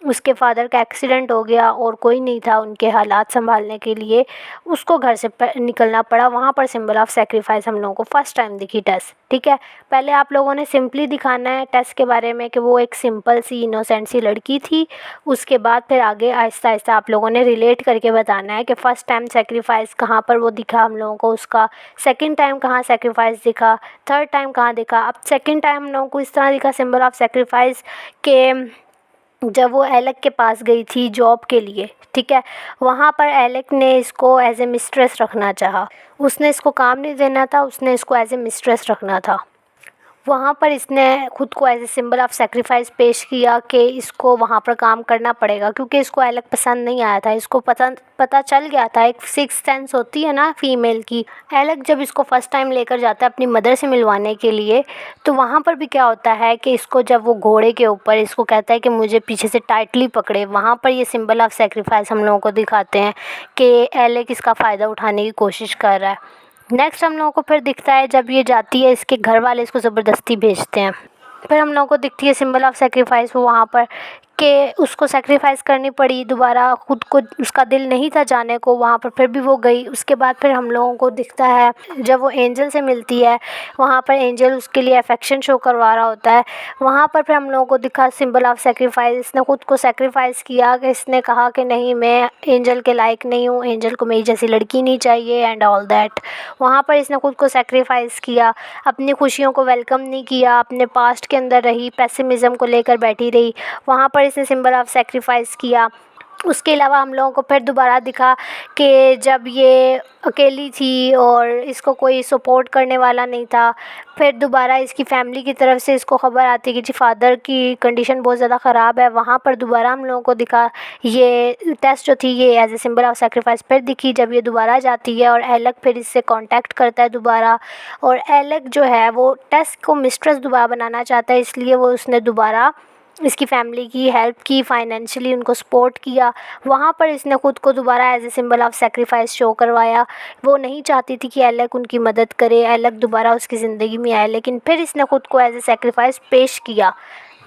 उसके फादर का एक्सीडेंट हो गया और कोई नहीं था उनके हालात संभालने के लिए, उसको घर से निकलना पड़ा। वहाँ पर सिंबल ऑफ सेक्रीफाइस हम लोगों को फर्स्ट टाइम दिखी टेस, ठीक है। पहले आप लोगों ने सिंपली दिखाना है टेस के बारे में कि वो एक सिंपल सी इनोसेंट सी लड़की थी। उसके बाद फिर आगे आहिस्ता आहिस्ता आप लोगों ने रिलेट करके बताना है कि फ़र्स्ट टाइम सेक्रीफाइस कहाँ पर वो दिखा हम लोगों को, उसका सेकेंड टाइम कहाँ सेक्रीफाइस दिखा, थर्ड टाइम कहाँ दिखा। अब सेकेंड टाइम हम लोगों को इस तरह दिखा सिंबल ऑफ सेक्रीफाइस के जब वो एलेक के पास गई थी जॉब के लिए, ठीक है। वहाँ पर एलेक ने इसको एज ए मिस्ट्रेस रखना चाहा, उसने इसको काम नहीं देना था, उसने इसको एज ए मिस्ट्रेस रखना था। वहाँ पर इसने खुद को as a symbol of sacrifice पेश किया कि इसको वहाँ पर काम करना पड़ेगा, क्योंकि इसको एलेक पसंद नहीं आया था। इसको पता चल गया था, एक सिक्स सेंस होती है ना फीमेल की। एलेक जब इसको फर्स्ट टाइम लेकर जाता है अपनी मदर से मिलवाने के लिए, तो वहाँ पर भी क्या होता है कि इसको जब वो घोड़े के ऊपर इसको कहता है कि मुझे पीछे से टाइटली पकड़े, वहाँ पर ये सिंबल ऑफ सेक्रीफाइस हम लोगों को दिखाते हैं कि एलेक इसका फ़ायदा उठाने की कोशिश कर रहा है। नेक्स्ट हम लोगों को फिर दिखता है जब ये जाती है, इसके घर वाले इसको ज़बरदस्ती भेजते हैं। फिर हम लोगों को दिखती है सिंबल ऑफ सेक्रीफाइस वो वहाँ पर कि उसको सेक्रीफाइस करनी पड़ी दोबारा, खुद को उसका दिल नहीं था जाने को वहाँ पर, फिर भी वो गई। उसके बाद फिर हम लोगों को दिखता है जब वो एंजल से मिलती है, वहाँ पर एंजल उसके लिए अफेक्शन शो करवा रहा होता है। वहाँ पर फिर हम लोगों को दिखा सिंबल ऑफ सेक्रीफाइस, इसने खुद को सेक्रीफाइस किया कि इसने कहा कि नहीं, मैं एंजल के लायक नहीं हूँ, एंजल को मेरी जैसी लड़की नहीं चाहिए एंड ऑल दैट। वहाँ पर इसने खुद को सेक्रीफाइस किया, अपनी खुशियों को वेलकम नहीं किया, अपने पास्ट के अंदर रही, पेसिमिज़म को लेकर बैठी रही। वहाँ पर इसने सिंबल ऑफ सेक्रीफाइस किया। उसके अलावा हम लोगों को फिर दोबारा दिखा कि जब ये अकेली थी और इसको कोई सपोर्ट करने वाला नहीं था, फिर दोबारा इसकी फैमिली की तरफ से इसको ख़बर आती है कि जी फादर की कंडीशन बहुत ज़्यादा ख़राब है। वहाँ पर दोबारा हम लोगों को दिखा ये टेस्ट जो थी ये as a symbol of sacrifice फिर दिखी जब ये दोबारा जाती है और एलेक फिर इससे कांटेक्ट करता है दोबारा। और एलेक जो है वो टेस्ट को मिस्ट्रेस दोबारा बनाना चाहता है, इसलिए वो उसने दोबारा इसकी फैमिली की हेल्प की, फाइनेंशियली उनको सपोर्ट किया। वहाँ पर इसने खुद को दोबारा as a symbol of sacrifice show करवाया। वो नहीं चाहती थी कि एलेक उनकी मदद करे, एलेक दोबारा उसकी ज़िंदगी में आए, लेकिन फिर इसने खुद को एज ए सेक्रीफाइस पेश किया,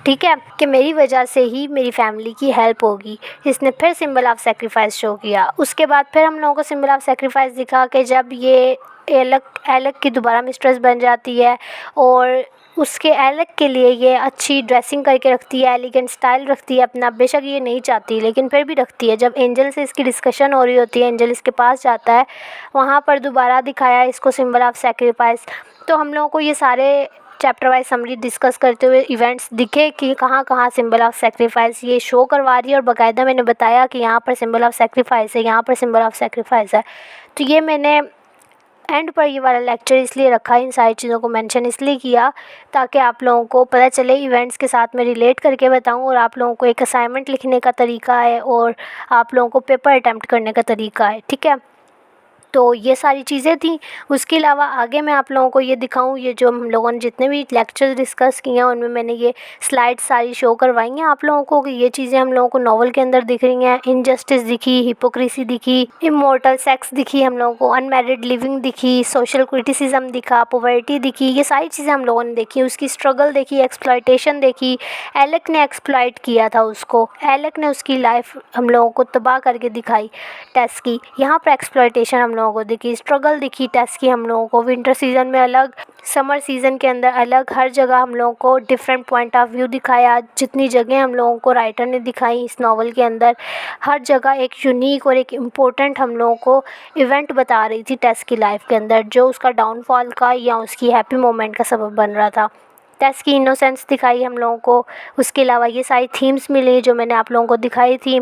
ठीक है, कि मेरी वजह से ही मेरी फैमिली की हेल्प होगी। इसने फिर सिंबल ऑफ सेक्रीफाइस शो किया। उसके बाद फिर हम लोगों को सिंबल ऑफ सेक्रीफाइस दिखा कि जब ये एलेक की दोबारा मिस्ट्रेस बन जाती है और उसके एलेक के लिए ये अच्छी ड्रेसिंग करके रखती है, एलिगेंट स्टाइल रखती है अपना, बेशक ये नहीं चाहती लेकिन फिर भी रखती है। जब एंजल से इसकी डिस्कशन हो रही होती है, एंजल इसके पास जाता है, वहाँ पर दोबारा दिखाया इसको सिंबल ऑफ सेक्रीफाइस। तो हम लोगों को ये सारे चैप्टर वाइज समरी डिस्कस करते हुए इवेंट्स दिखे कि कहाँ कहाँ सिंबल ऑफ सेक्रीफाइस ये शो करवा रही है, और बाकायदा मैंने बताया कि यहाँ पर सिंबल ऑफ सेक्रीफाइस है, यहाँ पर सिंबल ऑफ सेक्रीफाइस है। तो ये मैंने एंड पर ये वाला लेक्चर इसलिए रखा, इन सारी चीज़ों को मेंशन इसलिए किया ताकि आप लोगों को पता चले, इवेंट्स के साथ मैं रिलेट करके बताऊं, और आप लोगों को एक असाइनमेंट लिखने का तरीका है और आप लोगों को पेपर अटैम्प्ट करने का तरीका है, ठीक है। तो ये सारी चीज़ें थी। उसके अलावा आगे मैं आप लोगों को ये दिखाऊं, ये जो हम लोगों ने जितने भी लेक्चर्स डिस्कस किए हैं उनमें मैंने ये स्लाइड्स सारी शो करवाई हैं आप लोगों को कि ये चीज़ें हम लोगों को नॉवल के अंदर दिख रही हैं। इनजस्टिस दिखी, हिपोक्रेसी दिखी, इमोर्टल सेक्स दिखी हम लोगों को, अनमैरिड लिविंग दिखी, सोशल क्रिटिसिज्म दिखा, पॉवर्टी दिखी, ये सारी चीज़ें हम लोगों ने देखी। उसकी स्ट्रगल देखी, एक्सप्लॉयटेशन देखी, एलेक ने एक्सप्लॉयट किया था उसको, एलेक ने उसकी लाइफ हम लोगों को तबाह करके दिखाई टेस की। यहाँ पर एक्सप्लॉयटेशन हम लोगों को दिखी, स्ट्रगल दिखी टेस की हम लोगों को, विंटर सीज़न में अलग, समर सीज़न के अंदर अलग, हर जगह हम लोगों को डिफरेंट पॉइंट ऑफ व्यू दिखाया। जितनी जगह हम लोगों को राइटर ने दिखाई इस नावल के अंदर, हर जगह एक यूनिक और एक इम्पोर्टेंट हम लोगों को इवेंट बता रही थी टेस की लाइफ के अंदर, जो उसका डाउनफॉल का या उसकी हैप्पी मोमेंट का सबब बन रहा था। टेस की इनोसेंस दिखाई हम लोगों को। उसके अलावा ये सारी थीम्स मिली जो मैंने आप लोगों को दिखाई थी,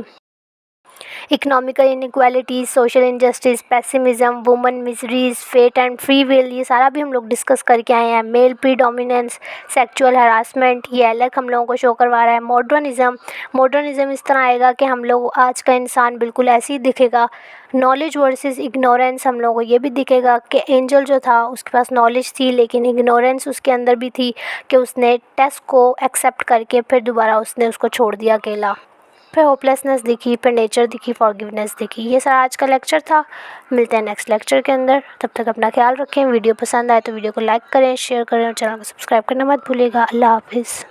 economical inequalities, social injustice, pessimism, woman miseries, fate and free will, ये सारा भी हम लोग डिस्कस करके आए हैं। मेल प्रीडोमिनेंस, सेक्सुअल हरासमेंट, ये अलग हम लोगों को शो करवा रहा है। मॉडर्निज़म इस तरह आएगा कि हम लोग आज का इंसान बिल्कुल ऐसे ही दिखेगा। नॉलेज वर्सेस इग्नोरेंस हम लोगों को ये भी दिखेगा कि एंजल जो था उसके पास नॉलेज थी लेकिन इग्नोरेंस उसके अंदर भी थी कि उसने टेस्ट को एक्सेप्ट करके फिर दोबारा उसने उसको छोड़ दिया अकेला। फिर होपलेसनेस दिखी, फिर नेचर दिखी, फॉरगिवनेस दिखी। ये सारा आज का लेक्चर था। मिलते हैं नेक्स्ट लेक्चर के अंदर, तब तक अपना ख्याल रखें। वीडियो पसंद आए तो वीडियो को लाइक करें, शेयर करें और चैनल को सब्सक्राइब करना मत भूलिएगा। अल्लाह हाफिज़।